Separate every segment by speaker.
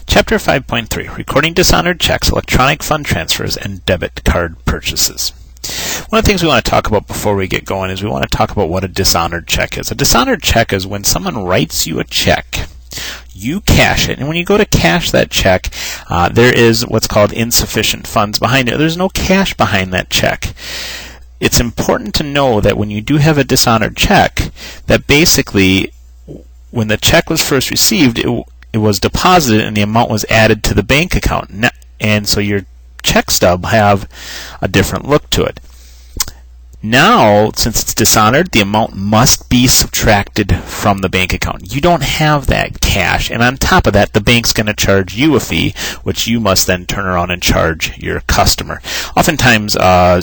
Speaker 1: Chapter 5.3, Recording Dishonored Checks, Electronic Fund Transfers, and Debit Card Purchases. One of the things we want to talk about before we get going is we want to talk about what a dishonored check is. A dishonored check is when someone writes you a check, you cash it, and when you go to cash that check, there is what's called insufficient funds behind it. There's no cash behind that check. It's important to know that when you do have a dishonored check, that basically when the check was first received, it was deposited and the amount was added to the bank account. And so your check stub have a different look to it. Now, since it's dishonored, the amount must be subtracted from the bank account. You don't have that cash, and on top of that, the bank's going to charge you a fee, which you must then turn around and charge your customer. Oftentimes,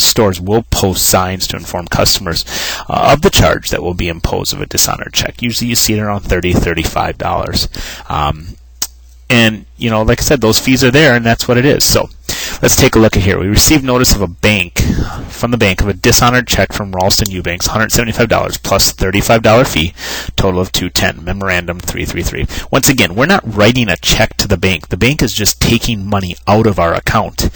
Speaker 1: stores will post signs to inform customers of the charge that will be imposed of a dishonored check. Usually, you see it around $30, $35. And, you know, like I said, those fees are there, and that's what it is. So, let's take a look at here. We received notice of from the bank of a dishonored check from Ralston Eubanks, $175 plus $35 fee, total of $210. Memorandum 333. Once again, we're not writing a check to the bank. The bank is just taking money out of our account.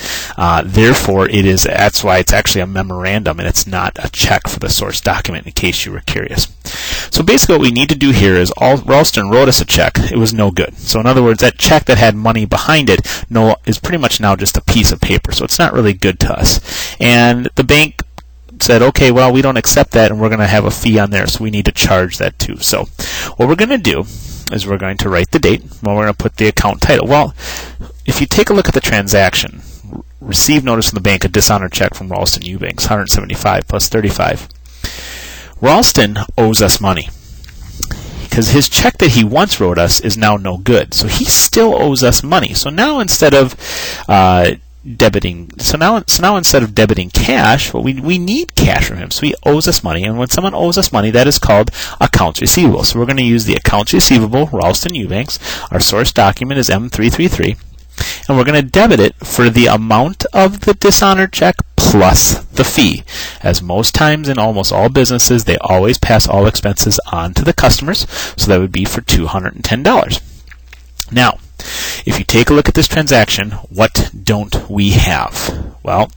Speaker 1: Therefore, that's why it's actually a memorandum and it's not a check for the source document, in case you were curious. So basically what we need to do here is Ralston wrote us a check. It was no good. So in other words, that check that had money behind it is pretty much now just a piece of paper. So it's not really good to us. And the bank said, okay, well, we don't accept that and we're going to have a fee on there, so we need to charge that too. So what we're going to do is we're going to write the date, and we're going to put the account title. Well, if you take a look at the transaction, received notice from the bank, a dishonored check from Ralston Eubanks, $175 plus $35. Ralston owes us money because his check that he once wrote us is now no good. So he still owes us money. So now instead of debiting cash, well, we need cash from him. So he owes us money, and when someone owes us money, that is called accounts receivable. So we're going to use the accounts receivable, Ralston Eubanks. Our source document is M333, and we're going to debit it for the amount of the dishonored check plus the fee. As most times in almost all businesses, they always pass all expenses on to the customers, so that would be for $210. Now, if you take a look at this transaction, what don't we have? Well,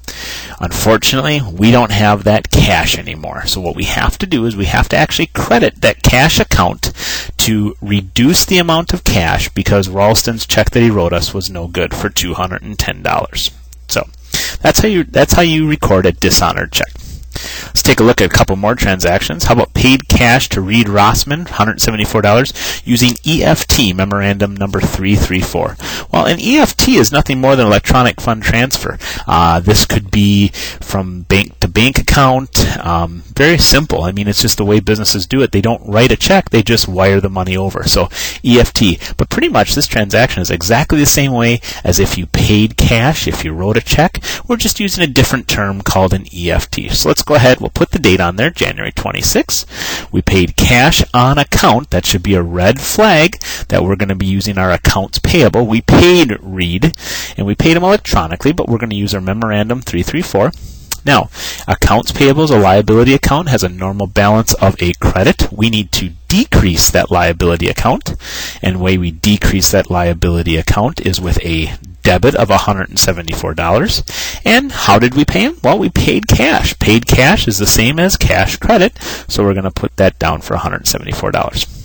Speaker 1: unfortunately, we don't have that cash anymore. So what we have to do is we have to actually credit that cash account to reduce the amount of cash because Ralston's check that he wrote us was no good for $210. So that's how you record a dishonored check. Let's take a look at a couple more transactions. How about paid cash to Reed Rossman, $174, using EFT, memorandum number 334. Well, an EFT is nothing more than electronic fund transfer. This could be from bank to bank account. Very simple. I mean, it's just the way businesses do it. They don't write a check, they just wire the money over. So EFT. But pretty much this transaction is exactly the same way as if you paid cash, if you wrote a check. We're just using a different term called an EFT. So let's go ahead. We'll put the date on there, January 26. We paid cash on account. That should be a red flag that we're going to be using our accounts payable. We paid Reed, and we paid him electronically, but we're going to use our memorandum 334. Now, accounts payable is a liability account, has a normal balance of a credit. We need to decrease that liability account, and the way we decrease that liability account is with a debit of $174. And how did we pay him? Well, we paid cash. Paid cash is the same as cash credit, so we're going to put that down for $174.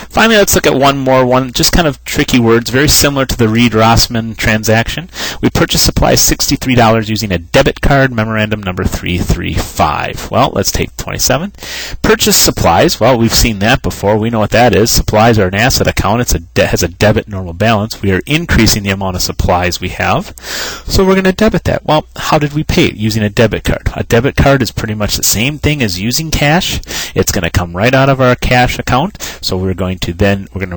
Speaker 1: Finally, let's look at one, just kind of tricky words, very similar to the Reed Rossman transaction. We purchased supplies $63 using a debit card, memorandum number 335. Well, let's take 27. Purchase supplies. Well, we've seen that before. We know what that is. Supplies are an asset account. Has a debit normal balance. We are increasing the amount of supplies we have, so we're going to debit that. Well, how did we pay it? Using a debit card. A debit card is pretty much the same thing as using cash. It's going to come right out of our cash account, so we're going to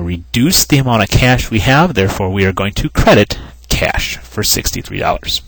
Speaker 1: reduce the amount of cash we have. Therefore, we are going to credit cash for $63.